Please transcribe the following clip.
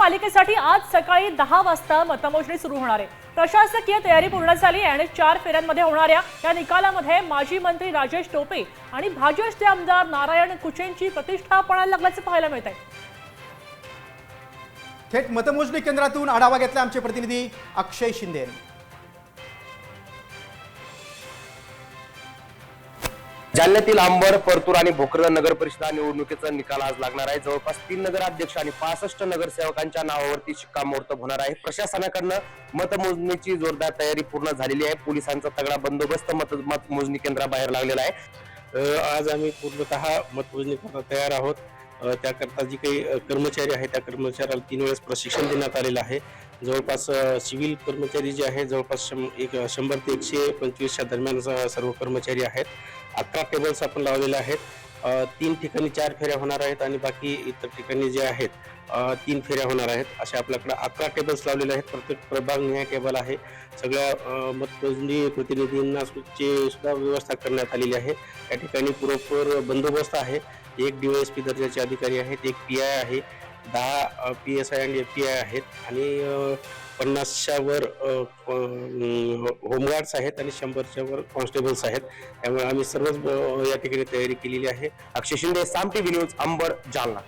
महापालिकेसाठी आज सकाळी 10 वाजता मतमोजणी सुरू होणार आहे। प्रशासकीय तयारी पूर्ण झाली आणि 4 फेऱ्यांमध्ये होणाऱ्या या निकालामध्ये माजी मंत्री राजेश टोपे आणि भाजपचे आमदार नारायण कुचेंची प्रतिष्ठा पडायला लागल्याचे पाहायला मिळत आहे। थेट मतमोजणी केंद्रातून आढावा घेतला आमचे प्रतिनिधी अक्षय शिंदे। जालन्यातील अंबड, परतूर आणि भोकरदन नगर परिषदा निवडणुकीचा निकाल आज लागणार आहे। जवळपास 3 नगराध्यक्ष आणि 65 नगरसेवकांच्या नावावरती शिक्कामोर्तब होणार आहे। प्रशासनाकडून मतमोजणीची जोरदार तयारी पूर्ण झालेली आहे। पोलिसांचा तगडा बंदोबस्त मतमोजणी केंद्राबाहेर लागलेला आहे। आज आम्ही पूर्णतः मतमोजणी करता तयार आहोत। त्याकरता जी काही कर्मचारी आहेत त्या कर्मचाऱ्याला 3 वेळेस प्रशिक्षण देण्यात आलेलं आहे। जवळपास सिव्हिल कर्मचारी जे आहे जवळपास 100 ते 125च्या दरम्यान सर्व कर्मचारी आहेत। 11 टेबल्स आपण लावलेले आहेत। 3 ठिकाणी 4 फेऱ्या होणार आहेत आणि बाकी इतर ठिकाणी जे आहेत 3 फेऱ्या होणार आहेत। असे आपल्याकडे 11 टेबल्स लावलेले आहेत। प्रत्येक प्रभाग निहाय टेबल आहे। सगळ्या मतमोजणी प्रतिनिधींना सुद्धा व्यवस्था करण्यात आलेली आहे। या ठिकाणी पुरेपूर बंदोबस्त आहे। 1 DYSP दर्जाचे अधिकारी आहेत, 1 PI आहे, 10 PSI आणि FPI आहेत आणि 50च्या वर होमगार्ड्स आहेत आणि 100च्या वर कॉन्स्टेबल्स आहेत। त्यामुळे आम्ही सर्वच या ठिकाणी तयारी केलेली आहे। अक्षय शिंदे, साम TV न्यूज, अंबड, जालना।